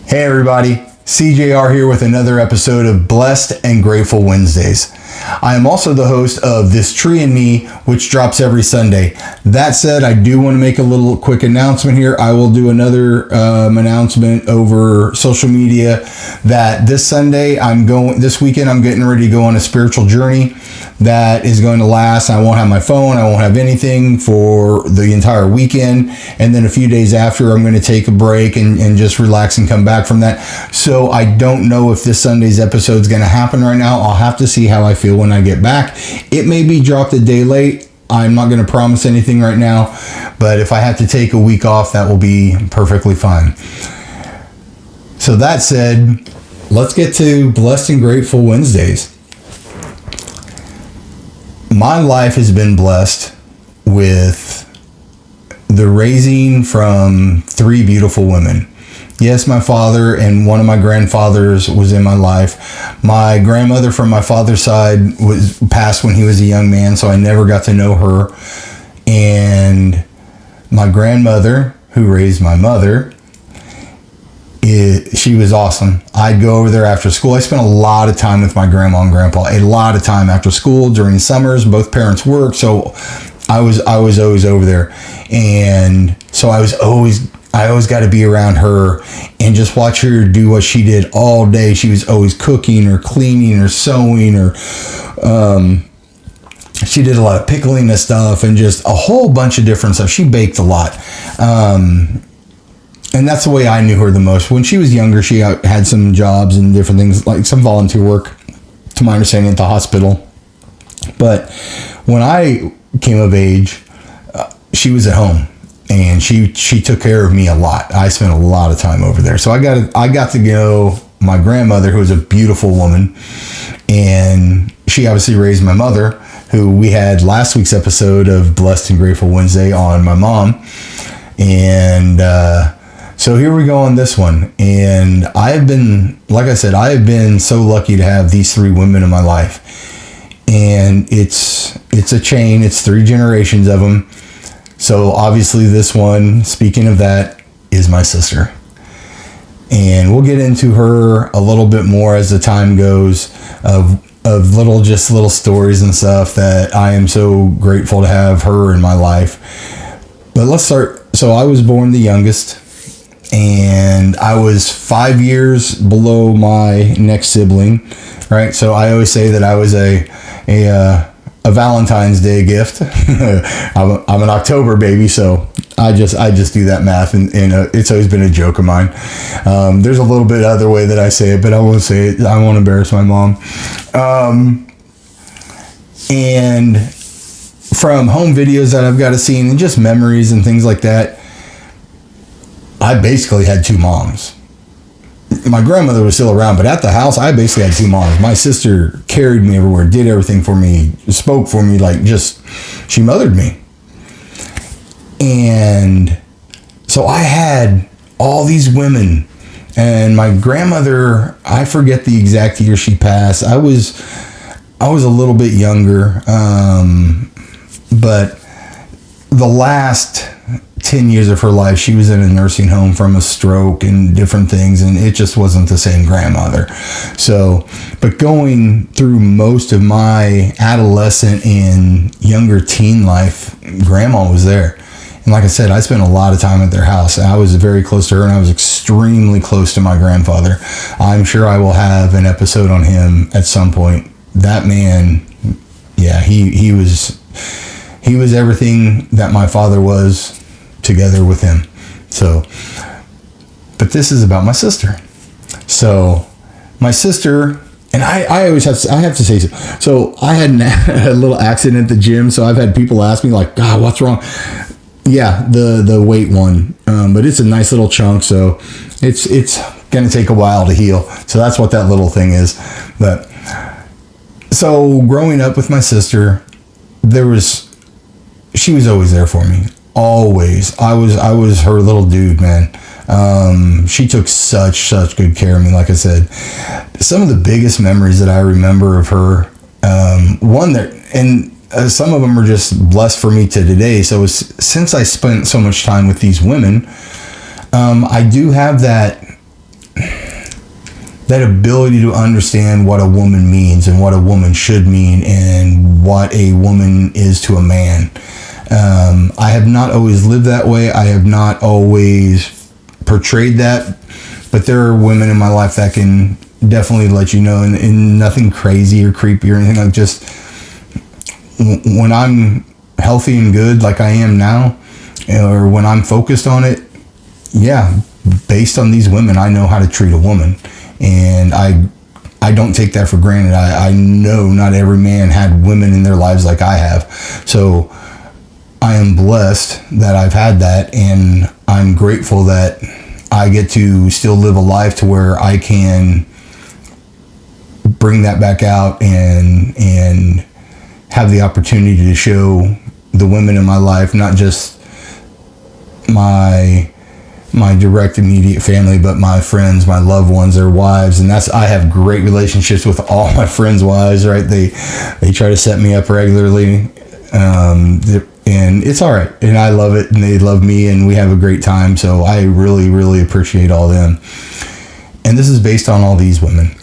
Hey everybody, CJR here with another episode of Blessed and Grateful Wednesdays. I am also the host of This Tree and Me, which drops every Sunday. That said, I do want to make a little quick announcement here. I will do another announcement over social media that this weekend I'm getting ready to go on a spiritual journey that is going to last. I won't have my phone, I won't have anything for the entire weekend, and then a few days after I'm going to take a break and just relax and come back from that. So I don't know if this Sunday's episode is going to happen right now. I'll have to see how I feel when I get back. It may be dropped a day late. I'm not going to promise anything right now, but if I have to take a week off, that will be perfectly fine. So that said, let's get to Blessed and Grateful Wednesdays. My life has been blessed with the raising from three beautiful women. Yes, my father and one of my grandfathers was in my life. My grandmother from my father's side was passed when he was a young man, so I never got to know her. And my grandmother, who raised my mother, she was awesome. I'd go over there after school. I spent a lot of time with my grandma and grandpa, a lot of time after school during summers. Both parents worked, so I was always over there. And so I always got to be around her and just watch her do what she did all day. She was always cooking or cleaning or sewing, or she did a lot of pickling and stuff and just a whole bunch of different stuff. She baked a lot. And that's the way I knew her the most. When she was younger, she had some jobs and different things, like some volunteer work, to my understanding, at the hospital. But when I came of age, she was at home. And she took care of me a lot. I spent a lot of time over there. So I got to know my grandmother, who was a beautiful woman. And she obviously raised my mother, who we had last week's episode of Blessed and Grateful Wednesday on my mom. And so here we go on this one. And I have been, like I said, I have been so lucky to have these three women in my life. And it's a chain. It's three generations of them. So obviously this one, speaking of that, is my sister. And we'll get into her a little bit more as the time goes, of little stories and stuff that I am so grateful to have her in my life. But let's start. So I was born the youngest, and I was 5 years below my next sibling, right? So I always say that I was a Valentine's Day gift. I'm an October baby, so I just do that math, and it's always been a joke of mine. There's a little bit other way that I say it, but I won't say it. I won't embarrass my mom. And from home videos that I've got to see, and just memories and things like that, I basically had two moms. My grandmother was still around, but at the house, I basically had two moms. My sister carried me everywhere, did everything for me, spoke for me, she mothered me. And so I had all these women, and my grandmother, I forget the exact year she passed. I was a little bit younger, but the last 10 years of her life, she was in a nursing home from a stroke and different things, and it just wasn't the same grandmother. So, but going through most of my adolescent and younger teen life, grandma was there. And like I said, I spent a lot of time at their house. I was very close to her, and I was extremely close to my grandfather. I'm sure I will have an episode on him at some point. That man, yeah, he was everything that my father was, together with him. So, but this is about my sister. So my sister, and I always have to say so I had a little accident at the gym, so I've had people ask me like, God, what's wrong? Yeah, the weight one, but it's a nice little chunk, so it's gonna take a while to heal. So that's what that little thing is. But so growing up with my sister, she was always there for me. Always. I was her little dude, man. She took such good care of me. Like I said, some of the biggest memories that I remember of her, some of them are just blessed for me to today. So since I spent so much time with these women, I do have that that ability to understand what a woman means and what a woman should mean and what a woman is to a man. I have not always lived that way. I have not always portrayed that, but there are women in my life that can definitely let you know, and nothing crazy or creepy or anything. Like, just when I'm healthy and good like I am now, or when I'm focused on it, yeah, based on these women, I know how to treat a woman. And I don't take that for granted. I know not every man had women in their lives like I have. So I am blessed that I've had that, and I'm grateful that I get to still live a life to where I can bring that back out and have the opportunity to show the women in my life, not just my direct immediate family, but my friends, my loved ones, their wives. And I have great relationships with all my friends' wives, right? They try to set me up regularly, and it's all right, and I love it, and they love me, and we have a great time. So I really, really appreciate all them. And this is based on all these women.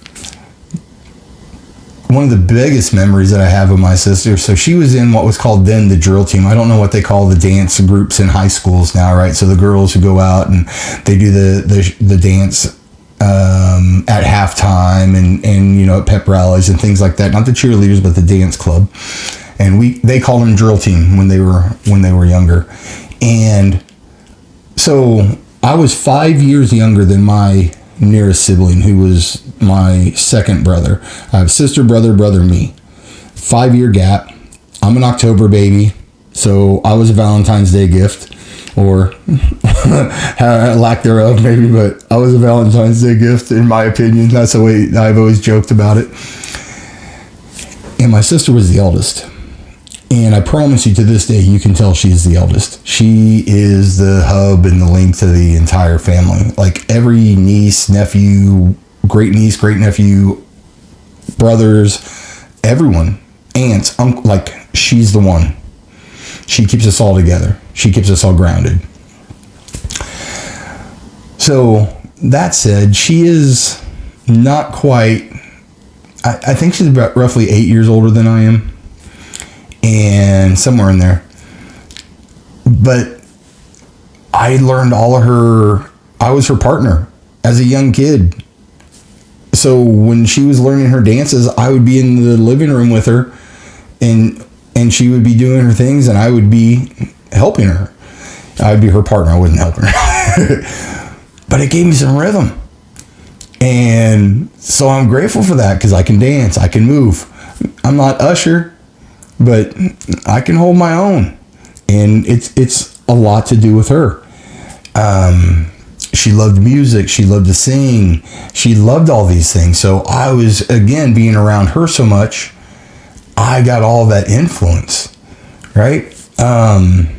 One of the biggest memories that I have of my sister, so she was in what was called then the drill team. I don't know what they call the dance groups in high schools now, right? So the girls who go out and they do the dance at halftime and you know, at pep rallies and things like that. Not the cheerleaders, but the dance club. And they called them drill team when they were younger. And so I was 5 years younger than my nearest sibling, who was my second brother. I have sister, brother, me. 5-year gap. I'm an October baby, so I was a Valentine's Day gift, or lack thereof maybe, but I was a Valentine's Day gift in my opinion. That's the way I've always joked about it. And my sister was the eldest. And I promise you, to this day, you can tell she is the eldest. She is the hub and the link to the entire family. Like, every niece, nephew, great niece, great nephew, brothers, everyone, aunts, uncle, like, she's the one. She keeps us all together. She keeps us all grounded. So, that said, she is not quite, I think she's about roughly 8 years older than I am. And somewhere in there. But I learned all of her, I was her partner as a young kid. So when she was learning her dances, I would be in the living room with her, and she would be doing her things, and I would be helping her. I would be her partner, I wasn't helping her. But it gave me some rhythm. And so I'm grateful for that, because I can dance, I can move. I'm not Usher, but I can hold my own, and it's a lot to do with her. She loved music, she loved to sing, she loved all these things. So I was, again, being around her so much, I got all that influence, right? And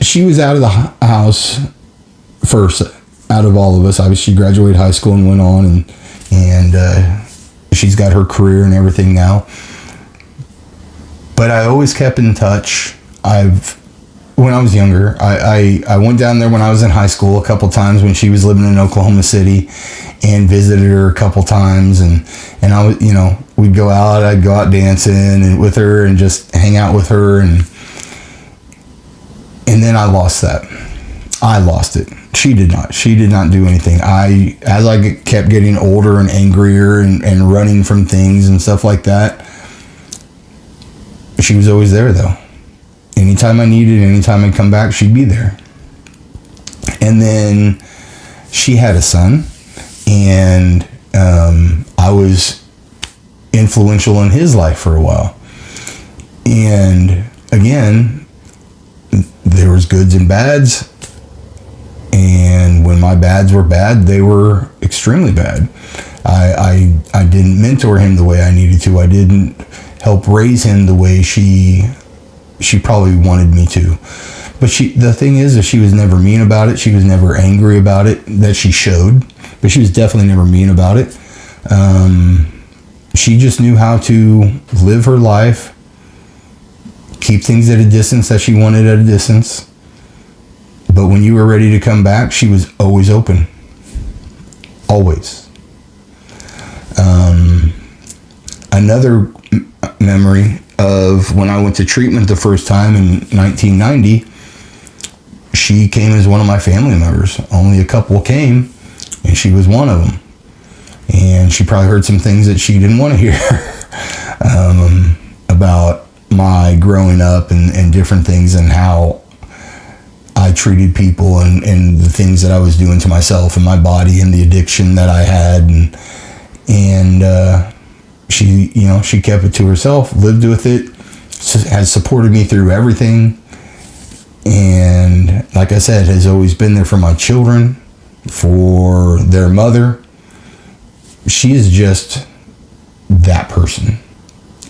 she was out of the house first out of all of us. Obviously, she graduated high school and went on, and she's got her career and everything now. But I always kept in touch. When I was younger, I went down there when I was in high school a couple times when she was living in Oklahoma City, and visited her a couple times, and I was, you know, we'd go out, I'd go out dancing and with her and just hang out with her, and then I lost that. I lost it. She did not do anything. As I kept getting older and angrier and running from things and stuff like that, she was always there, though. Anytime I needed, anytime I'd come back, she'd be there. And then she had a son, and I was influential in his life for a while. And again, there was goods and bads. And when my bads were bad, they were extremely bad. I didn't mentor him the way I needed to. I didn't help raise him the way she probably wanted me to. But the thing is that she was never mean about it. She was never angry about it, that she showed. But she was definitely never mean about it. She just knew how to live her life, keep things at a distance that she wanted at a distance. But when you were ready to come back, she was always open. always. Another memory of when I went to treatment the first time in 1990, she came as one of my family members. Only a couple came, and she was one of them. And she probably heard some things that she didn't want to hear about my growing up and different things, and how I treated people, and the things that I was doing to myself and my body, and the addiction that I had. And she, she kept it to herself, lived with it, has supported me through everything. And like I said, has always been there for my children, for their mother. She is just that person.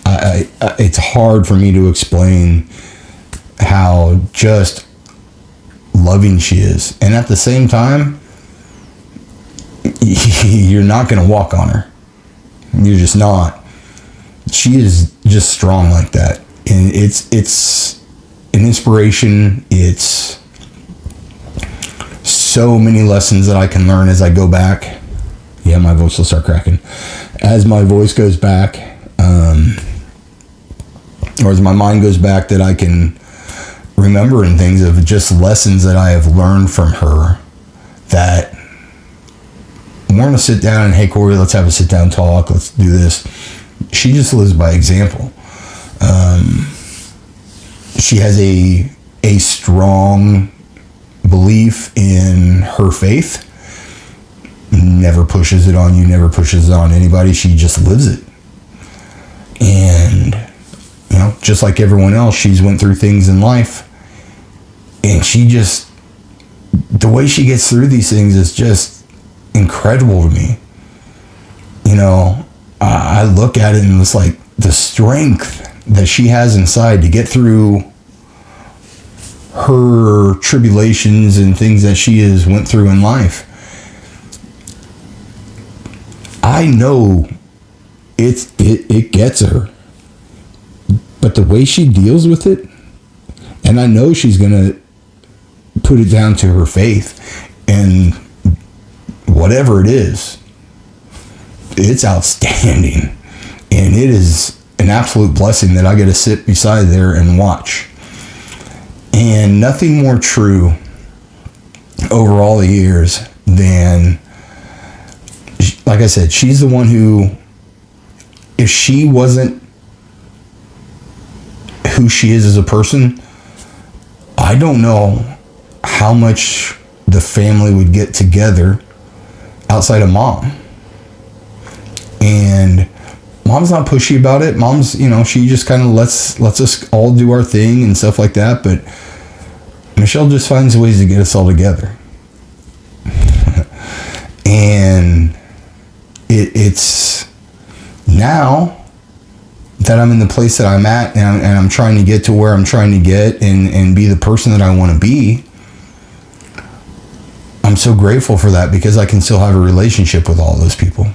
It's hard for me to explain how just loving she is. And at the same time, you're not going to walk on her. You're just not. She is just strong like that. And it's an inspiration. It's so many lessons that I can learn as I go back. Yeah, my voice will start cracking. As my voice goes back, or as my mind goes back, that I can remember in things of just lessons that I have learned from her, that we're going to sit down and, hey, Cory, let's have a sit down talk. Let's do this. She just lives by example. She has a strong belief in her faith. Never pushes it on you, never pushes it on anybody. She just lives it. And, just like everyone else, she's went through things in life. And she just, the way she gets through these things is just incredible to me. I look at it and it's like the strength that she has inside to get through her tribulations and things that she has went through in life. I know it gets her, but the way she deals with it, and I know she's gonna put it down to her faith, and whatever it is, it's outstanding, and it is an absolute blessing that I get to sit beside there and watch. And nothing more true over all the years than, like I said, she's the one who, if she wasn't who she is as a person, I don't know how much the family would get together outside of mom. And mom's not pushy about it. Mom's, she just kind of lets us all do our thing and stuff like that. But Michelle just finds ways to get us all together. And it's now that I'm in the place that I'm at, and I'm trying to get to where I'm trying to get and be the person that I want to be, I'm so grateful for that, because I can still have a relationship with all those people.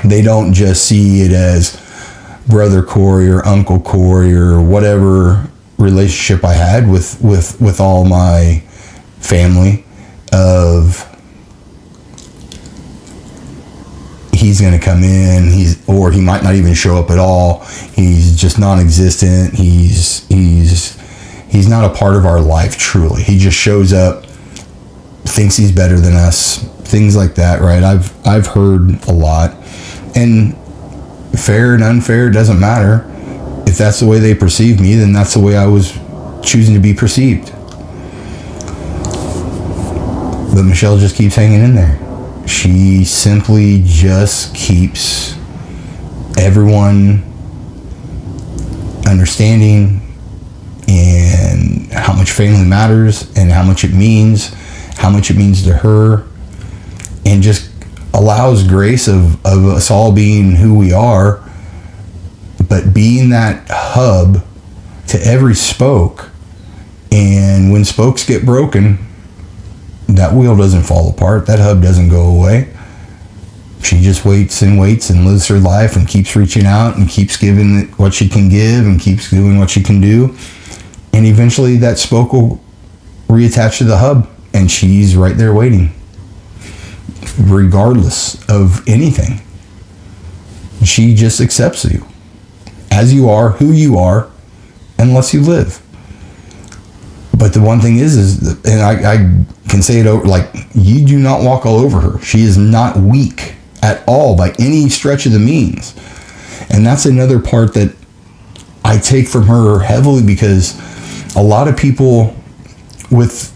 They don't just see it as Brother Cory or Uncle Cory or whatever relationship I had with all my family of, he's going to come in, or he might not even show up at all. He's just non-existent. He's not a part of our life, truly. He just shows up, thinks he's better than us, things like that, right? I've heard a lot. And fair and unfair, doesn't matter. If that's the way they perceive me, then that's the way I was choosing to be perceived. But Michelle just keeps hanging in there. She simply just keeps everyone understanding and how much family matters and how much it means to her, and just allows grace of us all being who we are, but being that hub to every spoke. And when spokes get broken, that wheel doesn't fall apart, that hub doesn't go away. She just waits and lives her life and keeps reaching out and keeps giving what she can give and keeps doing what she can do. And eventually that spoke will reattach to the hub, and she's right there waiting. regardless of anything. She just accepts you as you are, who you are, and lets you live. But the one thing is and I can say it over, like, you do not walk all over her. She is not weak at all by any stretch of the means. And that's another part that I take from her heavily, because a lot of people with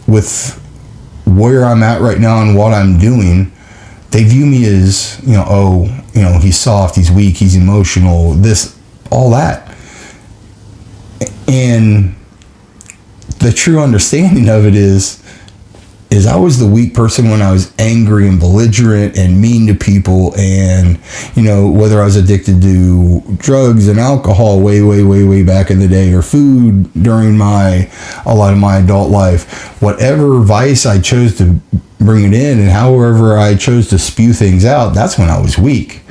where I'm at right now and what I'm doing, they view me as, he's soft, he's weak, he's emotional, this, all that. And the true understanding of it is I was the weak person when I was angry and belligerent and mean to people, and whether I was addicted to drugs and alcohol way back in the day, or food during a lot of my adult life, whatever vice I chose to bring it in, and however I chose to spew things out, that's when I was weak.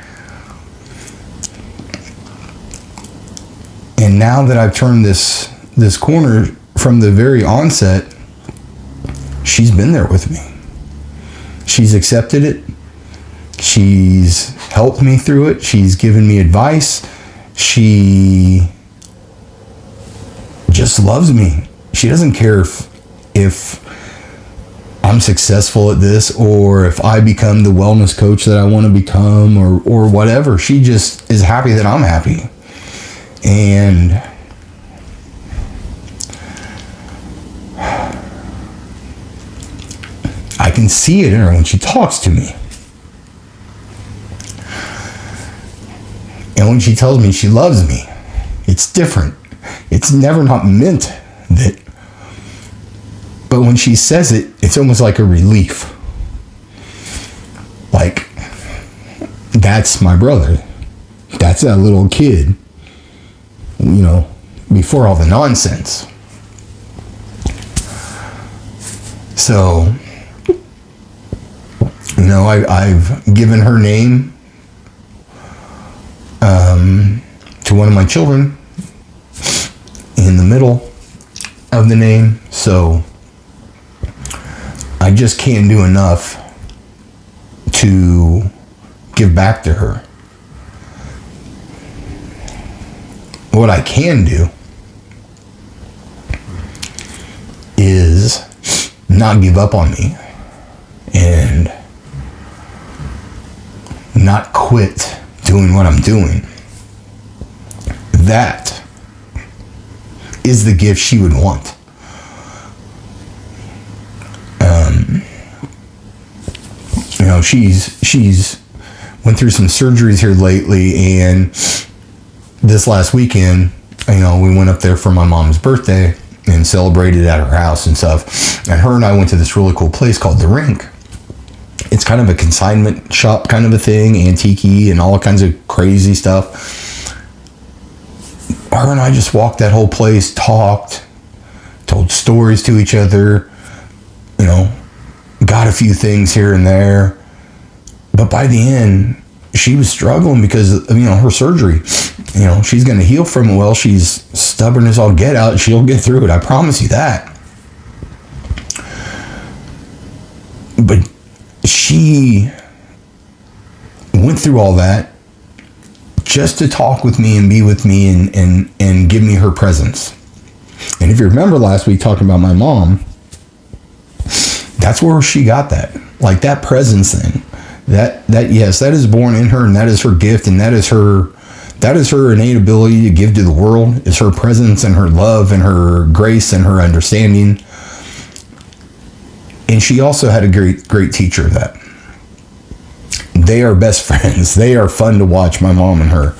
And now that I've turned this corner from the very onset, she's been there with me. She's accepted it. She's helped me through it. She's given me advice. She just loves me. She doesn't care if I'm successful at this, or if I become the wellness coach that I want to become, or whatever. She just is happy that I'm happy. And I can see it in her when she talks to me. And when she tells me she loves me, it's different. It's never not meant that. But when she says it, it's almost like a relief. Like, that's my brother. That's that little kid. Before all the nonsense. So, I've given her name to one of my children in the middle of the name. So, I just can't do enough to give back to her. What I can do is not give up on me and not quit doing what I'm doing. That is the gift she would want. She's went through some surgeries here lately, and this last weekend, we went up there for my mom's birthday and celebrated at her house and stuff. And her and I went to this really cool place called The Rink. It's kind of a consignment shop kind of a thing, antique-y and all kinds of crazy stuff. Her and I just walked that whole place, talked, told stories to each other, got a few things here and there. But by the end, she was struggling because of, her surgery. She's going to heal from it well. She's stubborn as all get out. She'll get through it. I promise you that. But she went through all that just to talk with me and be with me and give me her presence. And if you remember last week talking about my mom, that's where she got that. Like that presence thing. Yes, that is born in her, and that is her gift, and that is her innate ability to give to the world, is her presence and her love and her grace and her understanding. And she also had a great teacher of that. They are best friends. They are fun to watch, my mom and her.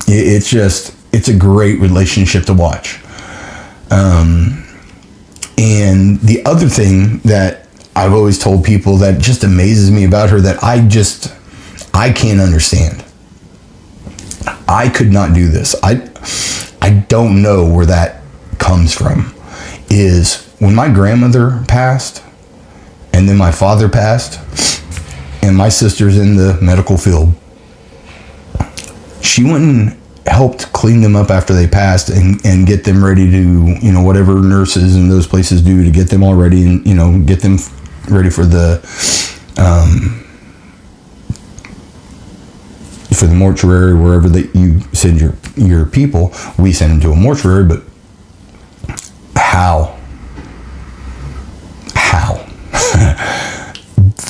It's a great relationship to watch. And the other thing that I've always told people that just amazes me about her, that I can't understand. I could not do this. I don't know where that comes from. Is when my grandmother passed, and then my father passed, and my sister's in the medical field, she went and helped clean them up after they passed and get them ready to, whatever nurses and those places do to get them all ready and, get them ready for the mortuary, wherever that you send your people. We send them to a mortuary, but how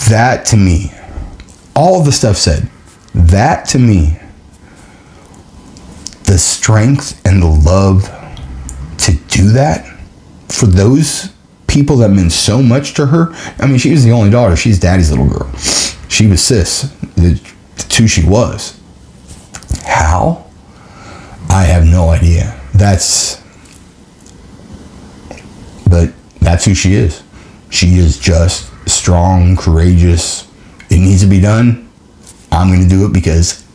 that to me, all the stuff said, that to me, the strength and the love to do that for those people that meant so much to her. I mean, she was the only daughter. She's daddy's little girl. She was sis. That's who she was. How? I have no idea. But that's who she is. She is just strong, courageous. It needs to be done. I'm going to do it because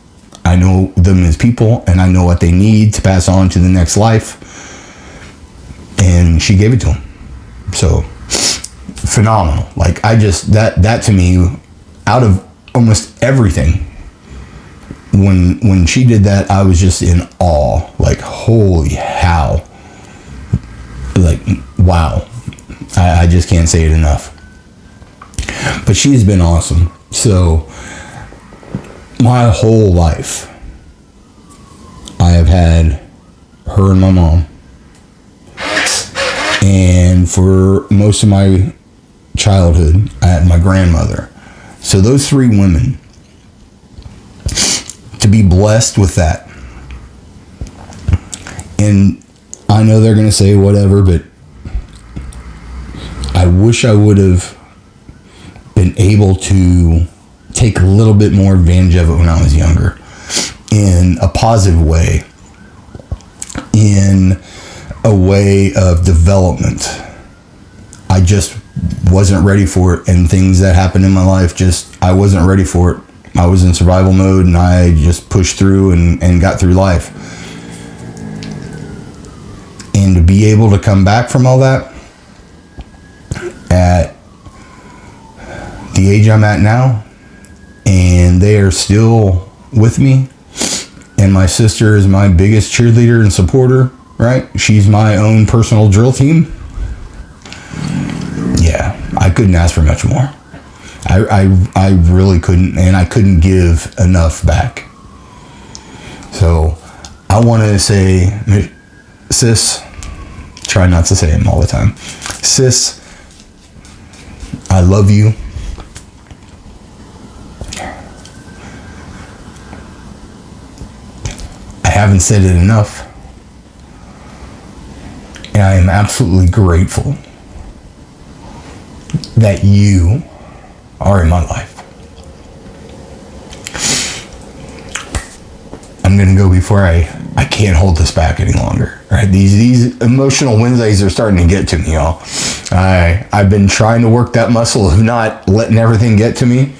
I know them as people and I know what they need to pass on to the next life. And she gave it to them. So phenomenal. Like, I just, that to me, out of almost everything, when she did that, I was just in awe. Like, holy how. Like, wow. I just can't say it enough. But she's been awesome. So my whole life, I have had her and my mom. And for most of my childhood, I had my grandmother. So those three women, to be blessed with that. And I know they're going to say whatever, but I wish I would have been able to take a little bit more advantage of it when I was younger, in a positive way, in a way of development. I just wasn't ready for it, and things that happened in my life, I wasn't ready for it. I was in survival mode, and I just pushed through and got through life. And to be able to come back from all that at the age I'm at now, and they are still with me, and my sister is my biggest cheerleader and supporter, right? She's my own personal drill team. Yeah, I couldn't ask for much more. I really couldn't, and I couldn't give enough back. So I want to say, sis, try not to say them all the time. Sis, I love you. I haven't said it enough. And I am absolutely grateful that you are in my life. I'm going to go before I can't hold this back any longer. Right? These emotional Wednesdays are starting to get to me, y'all. I've been trying to work that muscle of not letting everything get to me.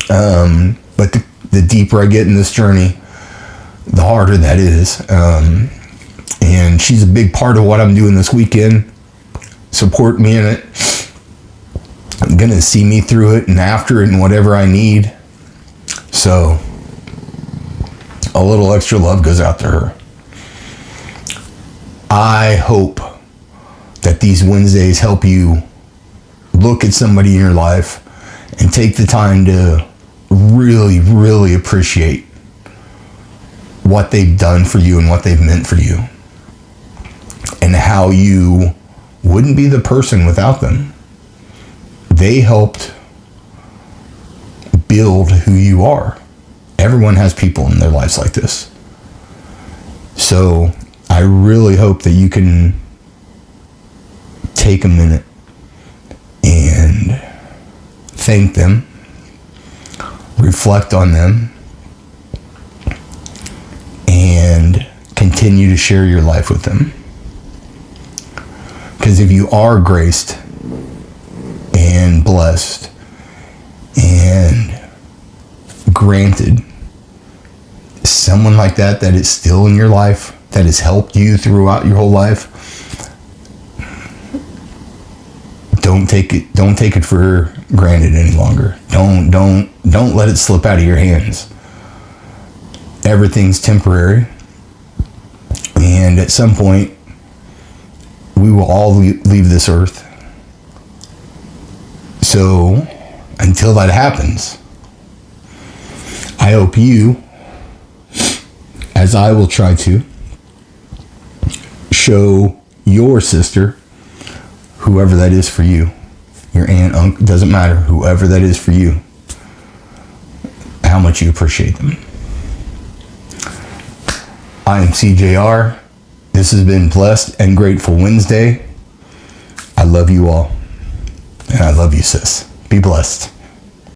But the deeper I get in this journey, the harder that is. And she's a big part of what I'm doing this weekend. Support me in it. I'm going to see me through it and after it and whatever I need. So a little extra love goes out to her. I hope that these Wednesdays help you look at somebody in your life and take the time to really, really appreciate what they've done for you and what they've meant for you, and how you wouldn't be the person without them. They helped build who you are. Everyone has people in their lives like this. So I really hope that you can take a minute and thank them, reflect on them, and continue to share your life with them. Because if you are graced and blessed and granted someone like that is still in your life, that has helped you throughout your whole life, don't take it for granted any longer. Don't let it slip out of your hands. Everything's temporary, and at some point we will all leave this earth. So, until that happens, I hope you, as I will try to, show your sister, whoever that is for you, your aunt, uncle, doesn't matter, whoever that is for you, how much you appreciate them. I am CJR. This has been Blessed and Grateful Wednesday. I love you all. And I love you, sis. Be blessed.